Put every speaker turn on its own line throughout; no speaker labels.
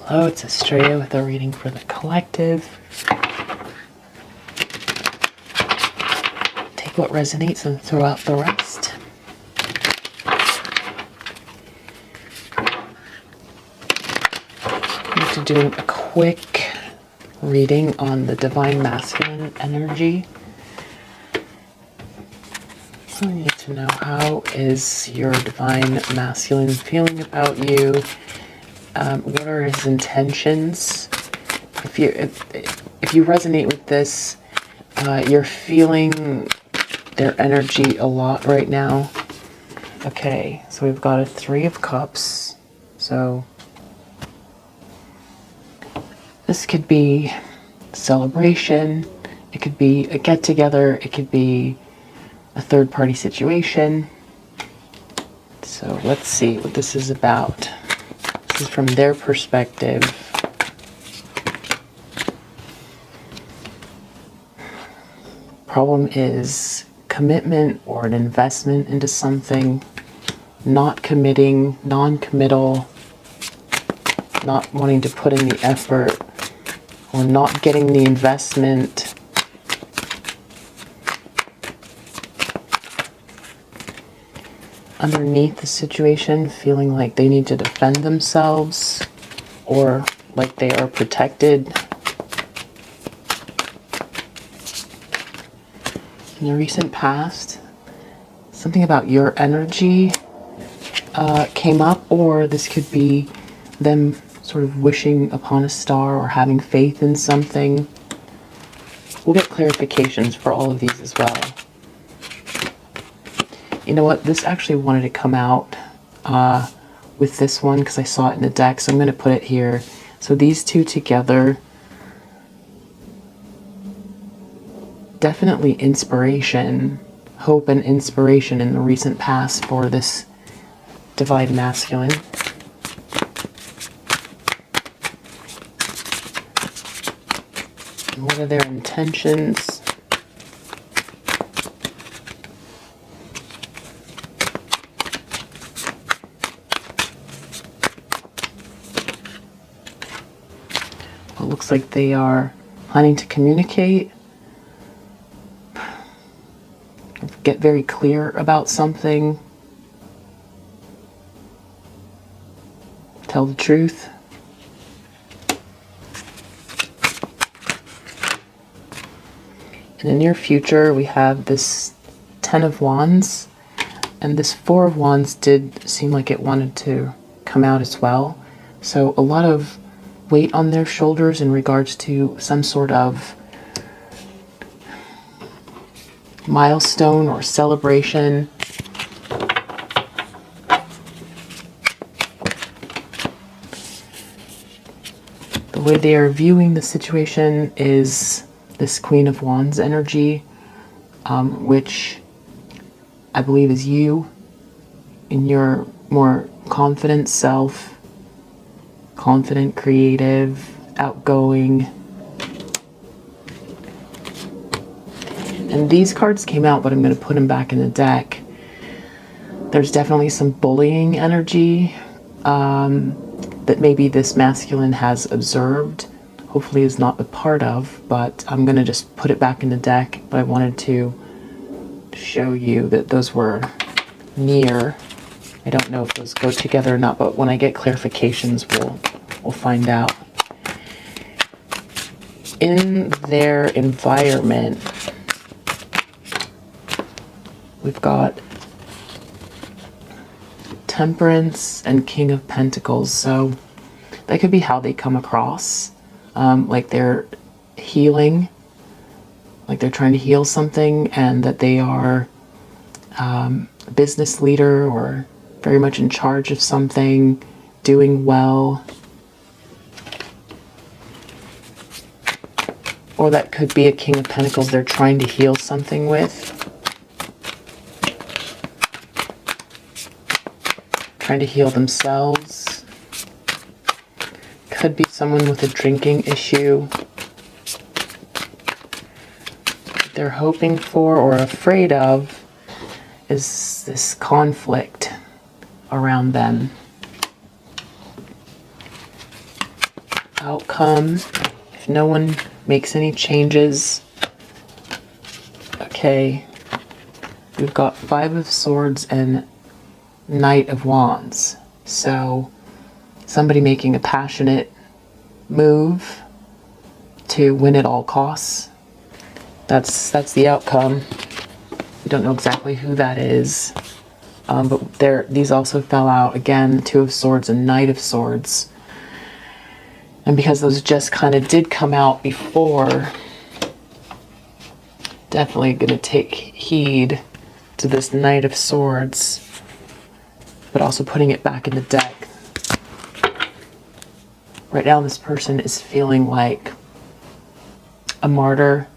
Hello, it's Estrella with a reading for the collective. Take what resonates and throw out the rest. I'm just doing a quick reading on the Divine Masculine energy. I need to know, how is your Divine Masculine feeling about you? What are his intentions? If you resonate with this, you're feeling their energy a lot right now. Okay, so we've got a 3 of Cups. So this could be celebration. It could be a get-together. It could be a third-party situation. So let's see what this is about. This is from their perspective. Problem is commitment or an investment into something, not committing, non-committal, not wanting to put in the effort, or not getting the investment. Underneath the situation, feeling like they need to defend themselves or like they are protected. In the recent past, something about your energy came up, or this could be them sort of wishing upon a star or having faith in something. We'll get clarifications for all of these as well. You know what? This actually wanted to come out with this one because I saw it in the deck, so I'm going to put it here. So these two together, definitely inspiration, hope and inspiration in the recent past for this Divine Masculine. And what are their intentions? It looks like they are planning to communicate, get very clear about something, tell the truth. In the near future, we have this 10 of Wands, and this 4 of Wands did seem like it wanted to come out as well. So a lot of weight on their shoulders in regards to some sort of milestone or celebration. The way they are viewing the situation is this Queen of Wands energy, which I believe is you in your more confident self. Confident, creative, outgoing. And these cards came out, but I'm going to put them back in the deck. There's definitely some bullying energy that maybe this masculine has observed. Hopefully is not a part of, but I'm going to just put it back in the deck. But I wanted to show you that those were near. I don't know if those go together or not, but when I get clarifications, we'll find out. In their environment, we've got Temperance and King of Pentacles. So that could be how they come across. Like they're healing, like they're trying to heal something, and that they are a business leader or very much in charge of something, doing well. Or that could be a King of Pentacles they're trying to heal something with. Trying to heal themselves. Could be someone with a drinking issue. What they're hoping for or afraid of is this conflict around them. outcome, if no one makes any changes. Okay, we've got Five of Swords and Knight of Wands. So somebody making a passionate move to win at all costs. That's the outcome. We don't know exactly who that is. But these also fell out again, Two of Swords and Knight of Swords. And because those just kind of did come out before, definitely going to take heed to this Knight of Swords, but also putting it back in the deck. Right now, this person is feeling like a martyr,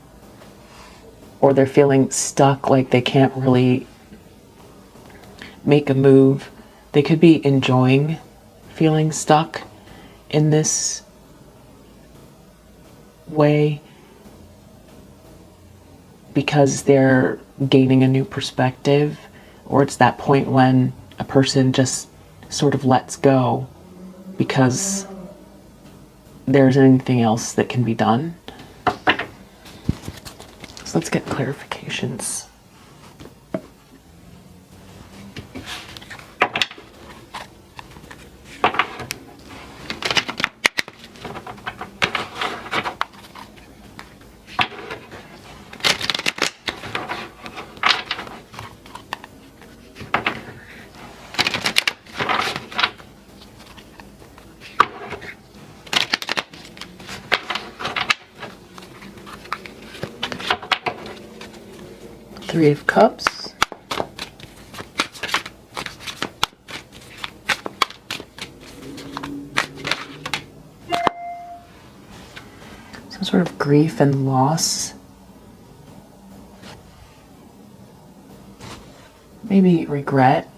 or they're feeling stuck, like they can't really make a move. They could be enjoying feeling stuck in this way because they're gaining a new perspective, or it's that point when a person just sort of lets go because there isn't anything else that can be done. So let's get clarifications. Three of Cups. Some sort of grief and loss. Maybe regret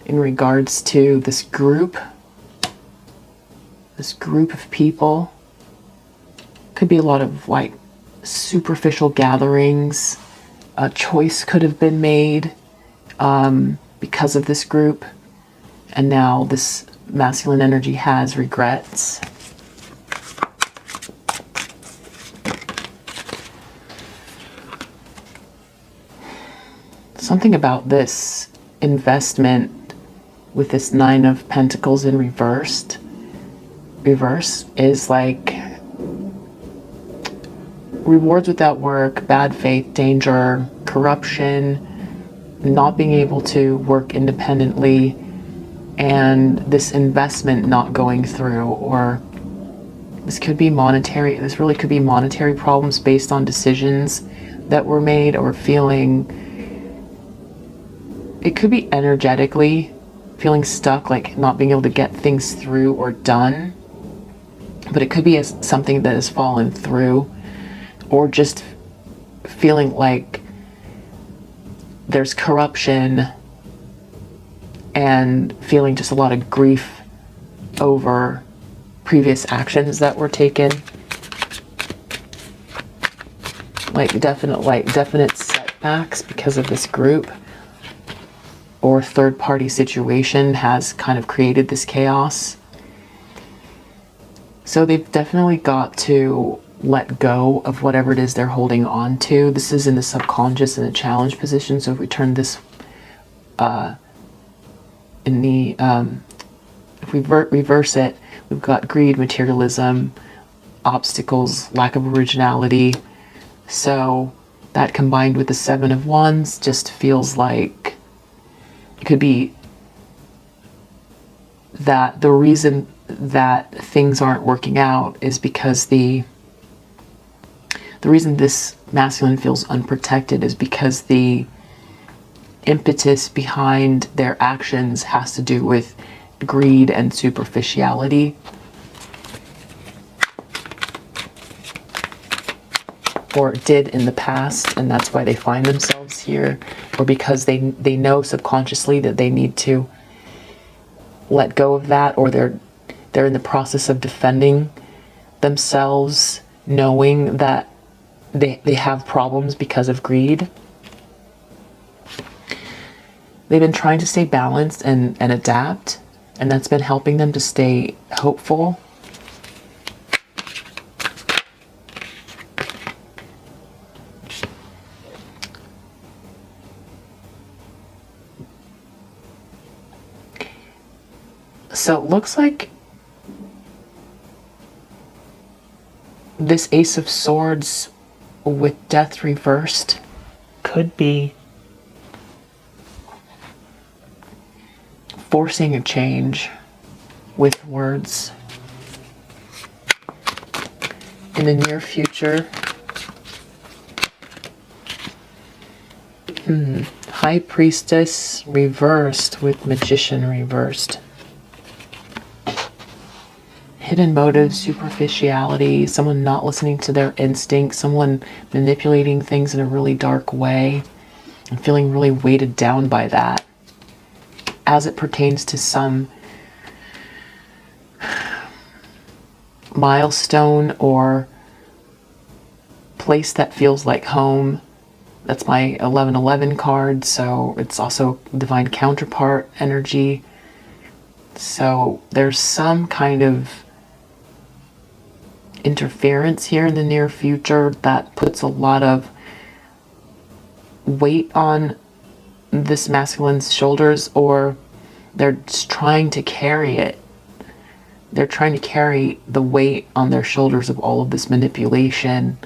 in regards to this group of people. Could be a lot of like superficial gatherings. A choice could have been made because of this group, and now this masculine energy has regrets. Something about this investment with this Nine of Pentacles in reverse is like rewards without work, bad faith, danger, corruption, not being able to work independently, and this investment not going through. Or this really could be monetary problems based on decisions that were made, or feeling, it could be energetically feeling stuck, like not being able to get things through or done, but it could be something that has fallen through, or just feeling like there's corruption and feeling just a lot of grief over previous actions that were taken. Like definite setbacks because of this group, or third party situation has kind of created this chaos. So they've definitely got to let go of whatever it is they're holding on to. This is in the subconscious in a challenge position. So if we turn this if we reverse it, we've got greed, materialism, obstacles, lack of originality. So that combined with the Seven of Wands just feels like it could be that the reason that things aren't working out is because the reason this masculine feels unprotected is because the impetus behind their actions has to do with greed and superficiality. Or did in the past, and that's why they find themselves here. Or because they know subconsciously that they need to let go of that, or they're in the process of defending themselves, knowing that they have problems because of greed. They've been trying to stay balanced and adapt, and that's been helping them to stay hopeful. So it looks like this Ace of Swords with Death reversed could be forcing a change with words in the near future. High Priestess reversed with Magician reversed. Hidden motives, superficiality, someone not listening to their instincts, someone manipulating things in a really dark way and feeling really weighted down by that as it pertains to some milestone or place that feels like home. That's my 1111 card, so it's also divine counterpart energy. So there's some kind of interference here in the near future that puts a lot of weight on this masculine's shoulders, or they're just trying to carry it. They're trying to carry the weight on their shoulders of all of this manipulation,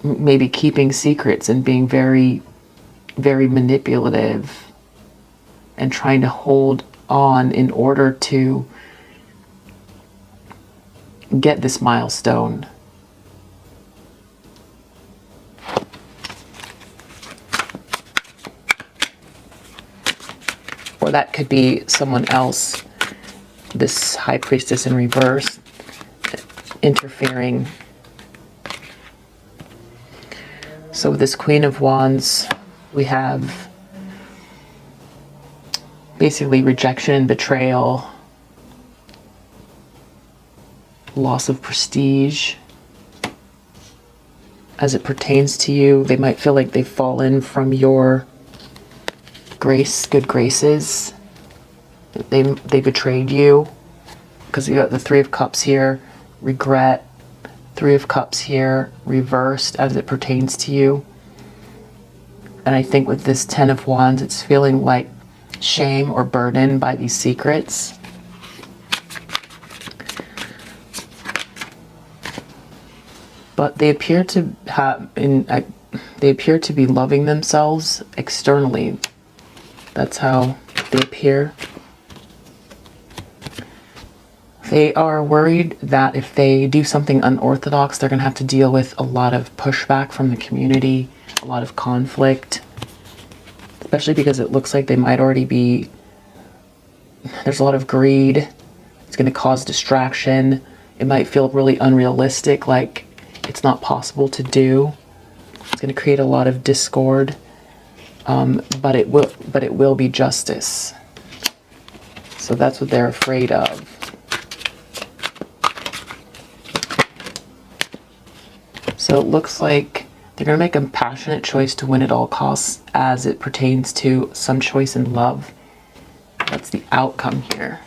maybe keeping secrets and being very, very manipulative and trying to hold on in order to get this milestone. Or that could be someone else, this High Priestess in reverse, interfering. So with this Queen of Wands, we have basically rejection, betrayal, loss of prestige. As it pertains to you, they might feel like they've fallen from your grace, good graces. They betrayed you, because you got the Three of Cups here, regret, Three of Cups here, reversed as it pertains to you. And I think with this Ten of Wands, it's feeling like shame or burden by these secrets. But they appear to have they appear to be loving themselves externally. That's how they appear. They are worried that if they do something unorthodox, they're going to have to deal with a lot of pushback from the community, a lot of conflict, especially because it looks like they might already be, there's a lot of greed. It's going to cause distraction. It might feel really unrealistic, like it's not possible to do. It's going to create a lot of discord, but it will be justice. So that's what they're afraid of. So it looks like they're going to make a passionate choice to win at all costs as it pertains to some choice in love. That's the outcome here.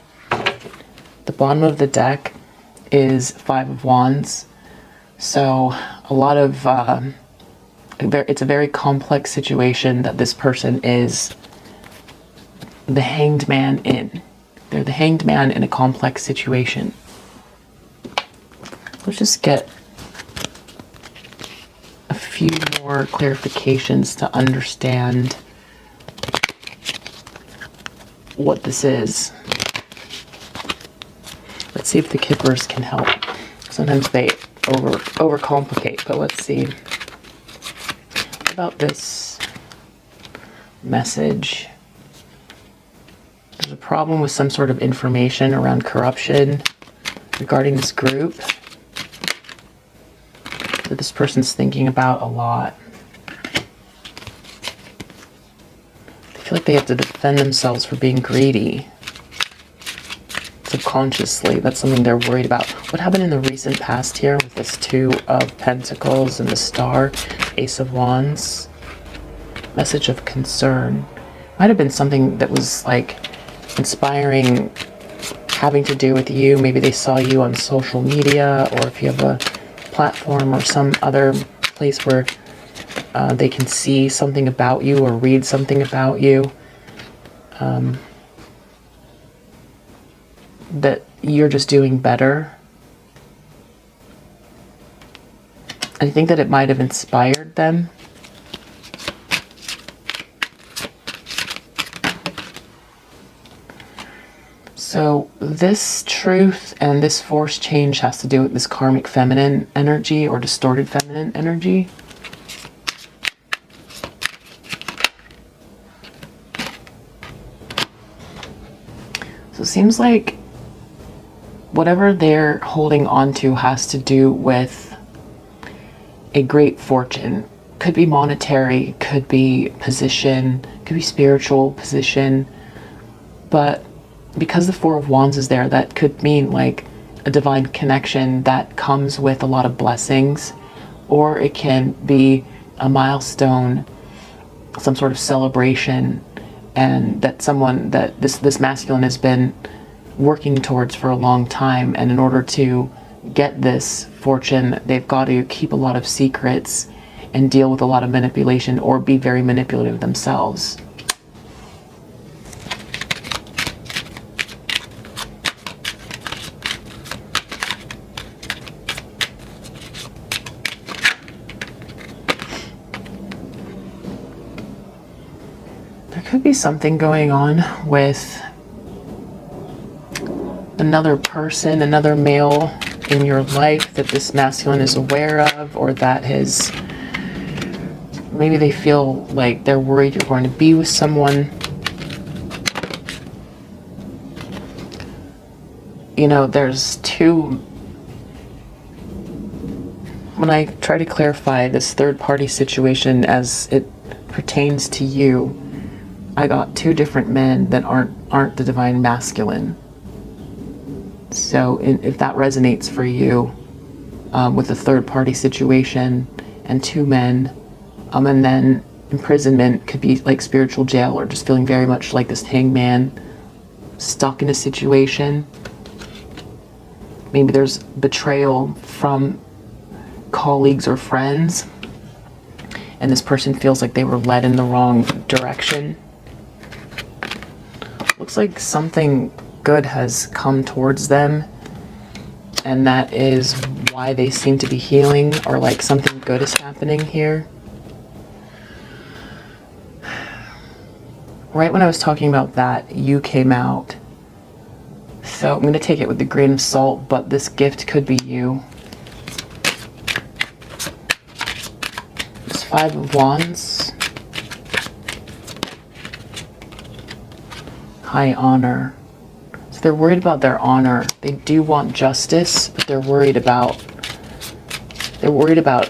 The bottom of the deck is Five of Wands. So a lot of, it's a very complex situation that this person is the hanged man in. They're the hanged man in a complex situation. Let's just get a few more clarifications to understand what this is. Let's see if the kippers can help. Sometimes they overcomplicate, but let's see. What about this message? There's a problem with some sort of information around corruption regarding this group that this person's thinking about a lot. They feel like they have to defend themselves for being greedy. Subconsciously, that's something they're worried about. What happened in the recent past here with this Two of Pentacles and the Star, Ace of Wands? Message of concern. Might have been something that was like inspiring, having to do with you. Maybe they saw you on social media, or if you have a platform or some other place where they can see something about you or read something about you. that you're just doing better. I think that it might have inspired them. So this truth and this force change has to do with this karmic feminine energy or distorted feminine energy. So it seems like whatever they're holding on to has to do with a great fortune. Could be monetary, could be position, could be spiritual position. But because the Four of Wands is there, that could mean like a divine connection that comes with a lot of blessings, or it can be a milestone, some sort of celebration, and that someone that this masculine has been working towards for a long time. And in order to get this fortune, they've got to keep a lot of secrets and deal with a lot of manipulation, or be very manipulative themselves. There could be something going on with another person, another male in your life that this masculine is aware of, or that his, maybe they feel like they're worried you're going to be with someone. You know, there's two, when I try to clarify this third party situation as it pertains to you, I got two different men that aren't the divine masculine. So if that resonates for you, with a third party situation and two men, and then imprisonment could be like spiritual jail, or just feeling very much like this hangman stuck in a situation. Maybe there's betrayal from colleagues or friends, and this person feels like they were led in the wrong direction. Looks like something good has come towards them, and that is why they seem to be healing, or like something good is happening here. Right when I was talking about that, you came out. So I'm going to take it with a grain of salt, but this gift could be you. This Five of Wands. High honor. So they're worried about their honor. They do want justice, but they're worried about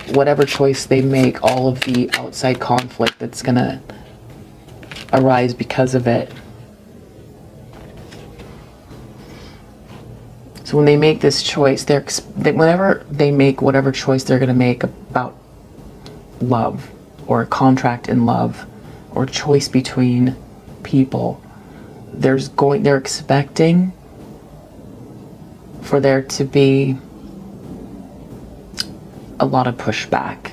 whatever choice they make, all of the outside conflict that's going to arise because of it. So when they make this choice, whenever they make whatever choice they're going to make about love, or a contract in love, or choice between people, they're expecting for there to be a lot of pushback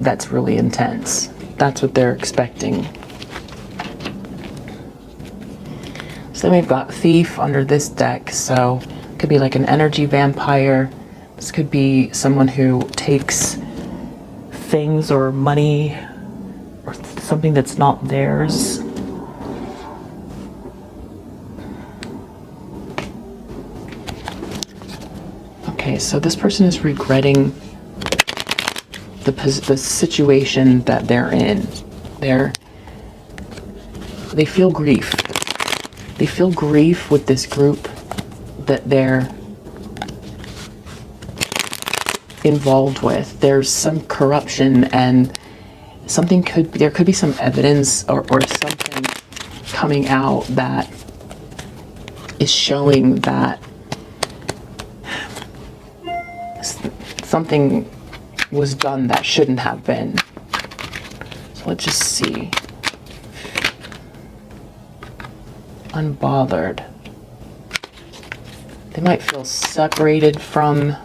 that's really intense. That's what they're expecting. So then we've got Thief under this deck. So it could be like an energy vampire. This could be someone who takes things or money or something that's not theirs. Okay, so this person is regretting the situation that they're in. They feel grief. They feel grief with this group that they're involved with. There's some corruption, and there could be some evidence or something coming out that is showing that something was done that shouldn't have been. So let's just see. Unbothered. They might feel separated from.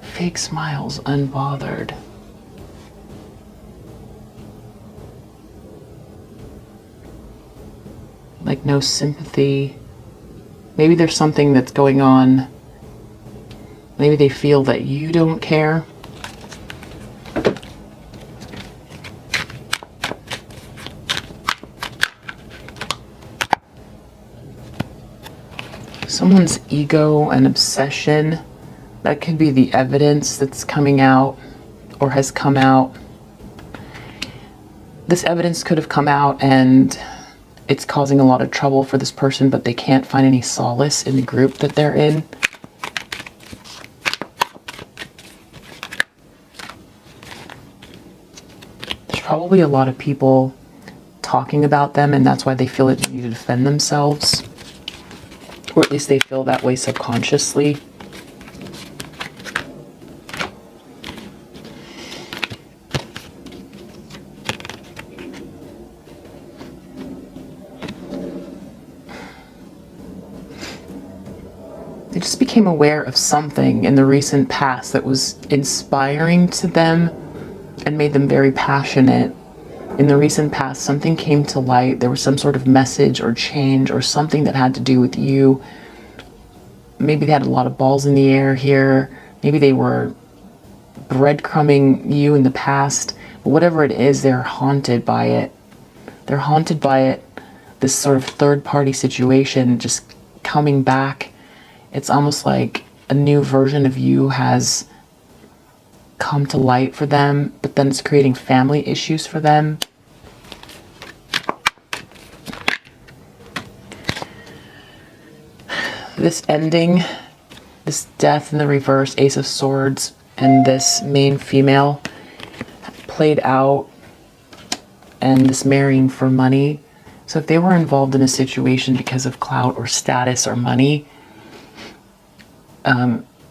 Fake smiles, unbothered. No sympathy. Maybe there's something that's going on. Maybe they feel that you don't care. Someone's ego and obsession, that could be the evidence that's coming out or has come out. This evidence could have come out and it's causing a lot of trouble for this person, but they can't find any solace in the group that they're in. There's probably a lot of people talking about them, and that's why they feel it need to defend themselves. Or at least they feel that way subconsciously. They just became aware of something in the recent past that was inspiring to them and made them very passionate. In the recent past, something came to light. There was some sort of message or change or something that had to do with you. Maybe they had a lot of balls in the air here. Maybe they were breadcrumbing you in the past. But whatever it is, they're haunted by it. They're haunted by it. This sort of third-party situation just coming back. It's almost like a new version of you has come to light for them, but then it's creating family issues for them. This ending, this death in the reverse, Ace of Swords, and this main female played out, and this marrying for money. So if they were involved in a situation because of clout or status or money,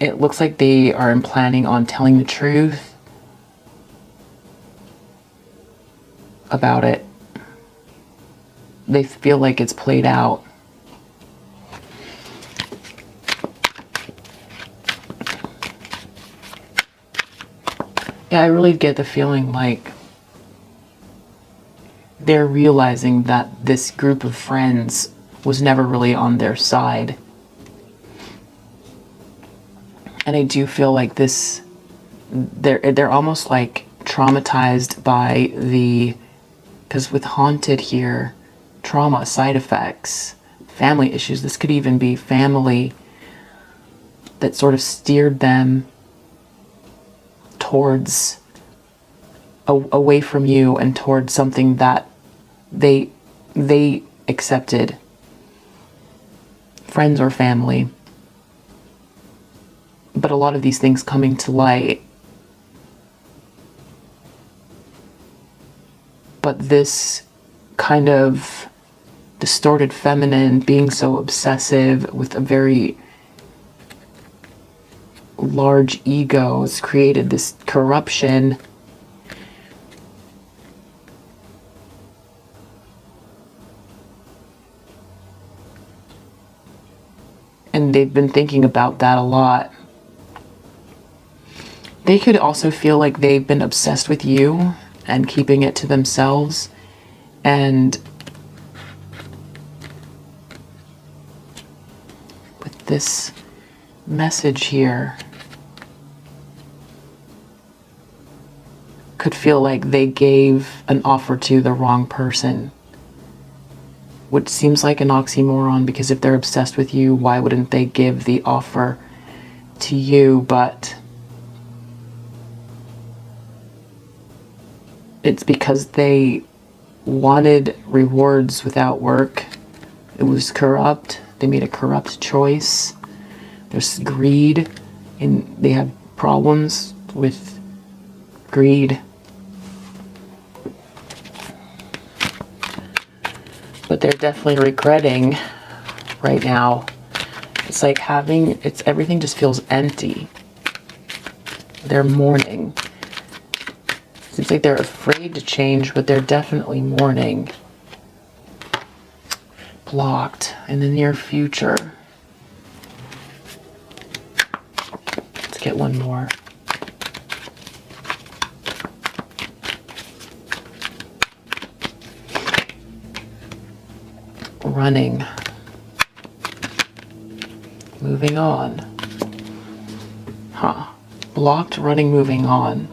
it looks like they are planning on telling the truth about it. They feel like it's played out. Yeah, I really get the feeling like they're realizing that this group of friends was never really on their side. And I do feel like they're almost like traumatized by because with haunted here, trauma, side effects, family issues, this could even be family that sort of steered them towards, away from you and towards something that they accepted, friends or family. But a lot of these things coming to light. But this kind of distorted feminine being so obsessive with a very large ego has created this corruption. And they've been thinking about that a lot. They could also feel like they've been obsessed with you and keeping it to themselves. And with this message here, could feel like they gave an offer to the wrong person. Which seems like an oxymoron, because if they're obsessed with you, why wouldn't they give the offer to you? But it's because they wanted rewards without work. It was corrupt. They made a corrupt choice. There's greed, and they have problems with greed. But they're definitely regretting right now. It's like everything just feels empty. They're mourning. Seems like they're afraid to change, but they're definitely mourning. Blocked in the near future. Let's get one more. running, moving on. Huh. Blocked, running, moving on.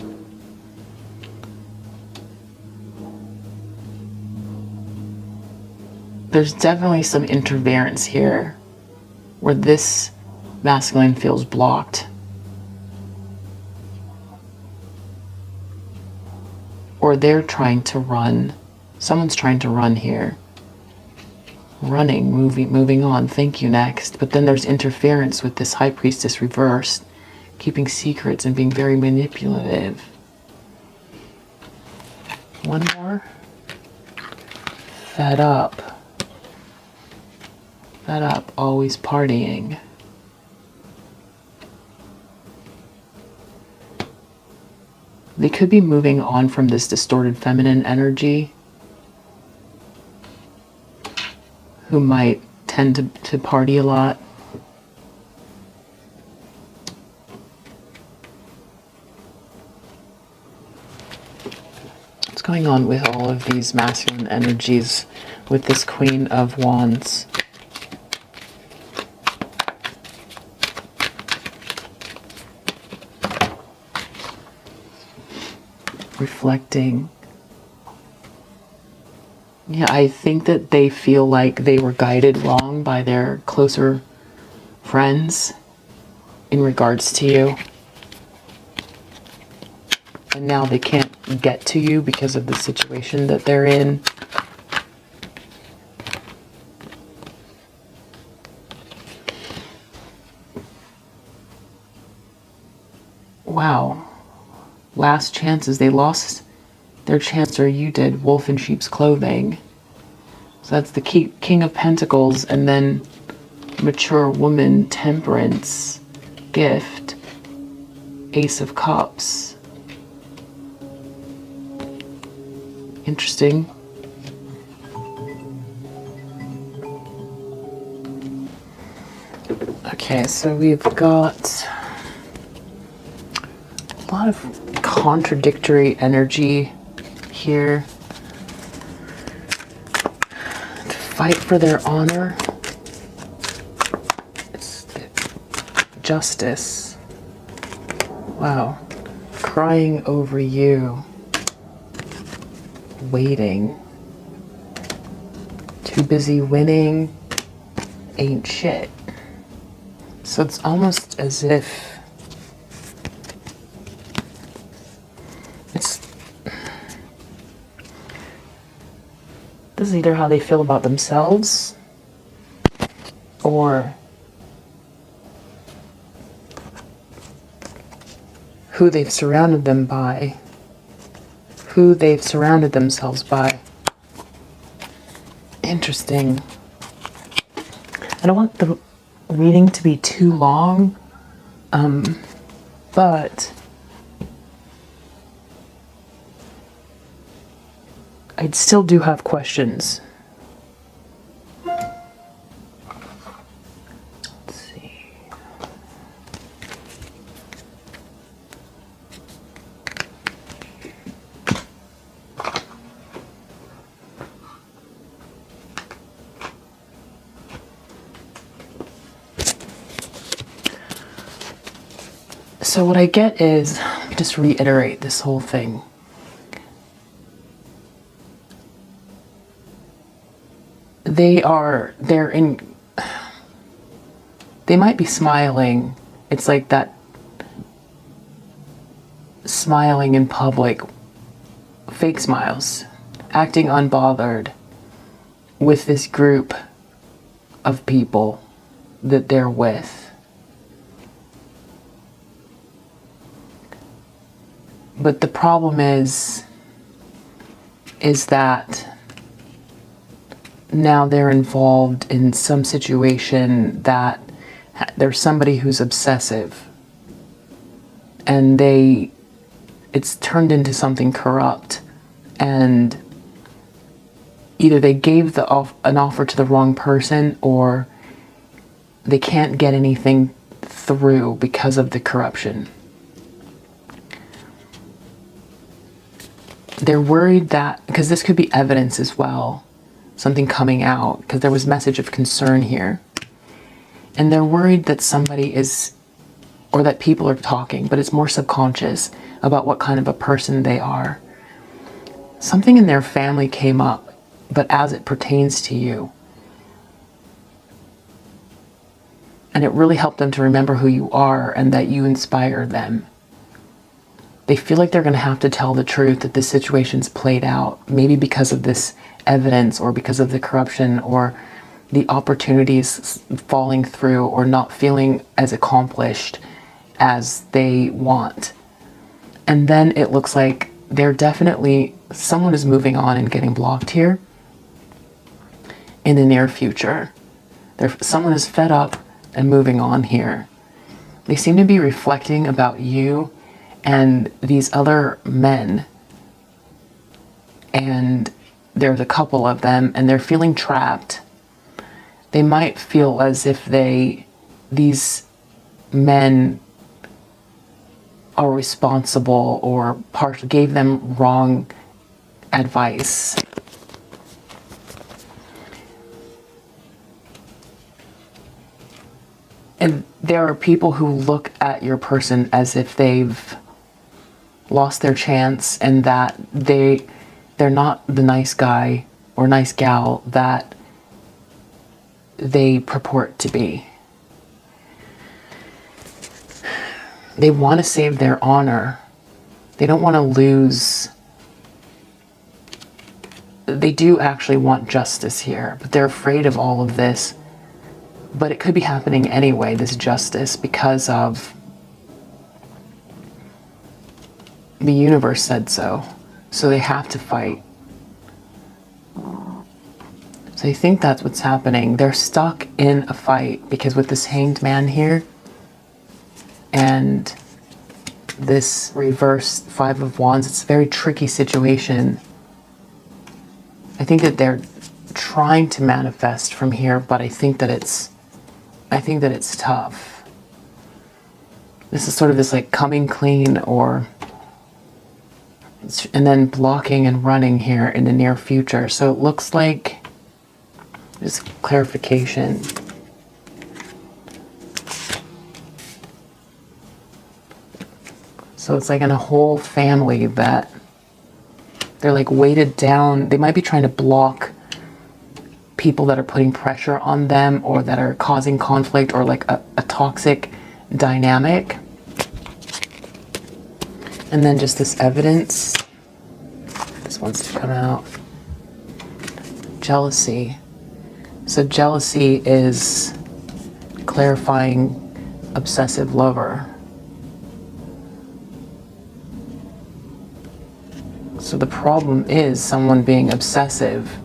There's definitely some interference here where this masculine feels blocked. Or they're trying to run. Someone's trying to run here. Running, moving on. Thank you, next. But then there's interference with this High Priestess reversed, keeping secrets and being very manipulative. One more. Fed up. Fed up, always partying. They could be moving on from this distorted feminine energy, who might tend to party a lot. What's going on with all of these masculine energies with this Queen of Wands? Reflecting. Yeah, I think that they feel like they were guided wrong by their closer friends in regards to you. And now they can't get to you because of the situation that they're in. Wow. Last chances. They lost their chance, or you did. Wolf in sheep's clothing. So that's the King of Pentacles, and then mature woman, temperance, gift, Ace of Cups. Interesting. Okay, so we've got a lot of contradictory energy here. To fight for their honor. It's justice. Wow. Crying over you. Waiting. Too busy winning. Ain't shit. So it's almost as if this is either how they feel about themselves or who they've surrounded them by, who they've surrounded themselves by. Interesting. I don't want the reading to be too long, but I still do have questions. Let's see. So what I get is, just reiterate this whole thing. They might be smiling. It's like that smiling in public, fake smiles, acting unbothered with this group of people that they're with. But the problem is that now they're involved in some situation that there's somebody who's obsessive, and it's turned into something corrupt, and either they gave an offer to the wrong person, or they can't get anything through because of the corruption. They're worried that, because this could be evidence as well, something coming out, because there was message of concern here. And they're worried that somebody is, or that people are talking, but it's more subconscious about what kind of a person they are. Something in their family came up, but as it pertains to you. And it really helped them to remember who you are and that you inspire them. They feel like they're going to have to tell the truth, that this situation's played out, maybe because of this evidence or because of the corruption or the opportunities falling through or not feeling as accomplished as they want. And then it looks like they're definitely, someone is moving on and getting blocked here in the near future. Someone is fed up and moving on here. They seem to be reflecting about you and these other men, and there's a couple of them, and they're feeling trapped. They might feel as if these men are responsible or gave them wrong advice. And there are people who look at your person as if they've lost their chance and that they're not the nice guy or nice gal that they purport to be. They want to save their honor. They don't want to lose. They do actually want justice here, but they're afraid of all of this. But it could be happening anyway, this justice, because of the universe said so. So they have to fight. So I think that's what's happening. They're stuck in a fight because with this Hanged Man here and this reversed Five of Wands, it's a very tricky situation. I think that they're trying to manifest from here, but I think that it's tough. This is sort of this like coming clean and then blocking and running here in the near future. So it looks like, just clarification. So it's like in a whole family that they're like weighted down. They might be trying to block people that are putting pressure on them or that are causing conflict or like a toxic dynamic. And then just this evidence. This wants to come out. Jealousy. So jealousy is clarifying obsessive lover. So the problem is someone being obsessive.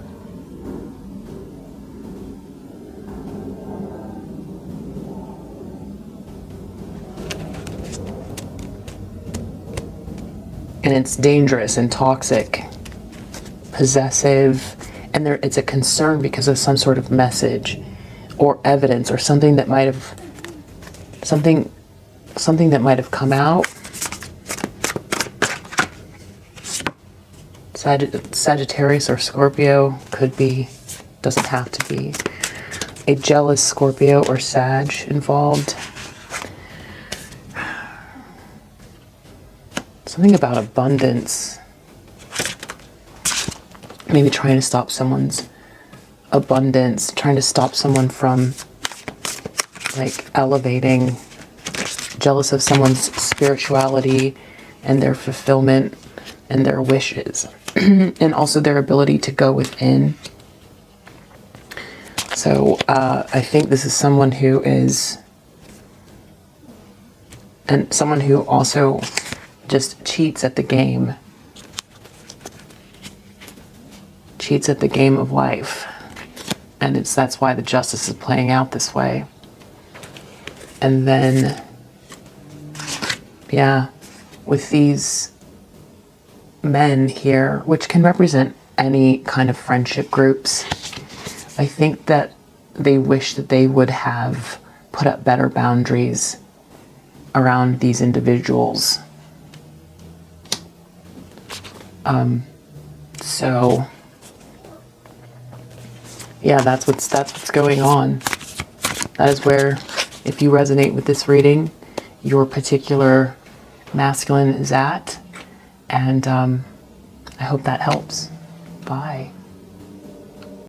And it's dangerous and toxic, possessive, and it's a concern because of some sort of message or evidence or something that might have come out. Sagittarius or Scorpio could be, doesn't have to be. A jealous Scorpio or Sag involved. Something about abundance. Maybe trying to stop someone's abundance, trying to stop someone from like elevating, jealous of someone's spirituality and their fulfillment and their wishes, and also their ability to go within. So I think this is someone who is, and someone who also just cheats at the game. Cheats at the game of life. And that's why the justice is playing out this way. And then, yeah, with these men here, which can represent any kind of friendship groups, I think that they wish that they would have put up better boundaries around these individuals. So yeah, that's what's going on. That is where, if you resonate with this reading, your particular masculine is at. And I hope that helps. Bye.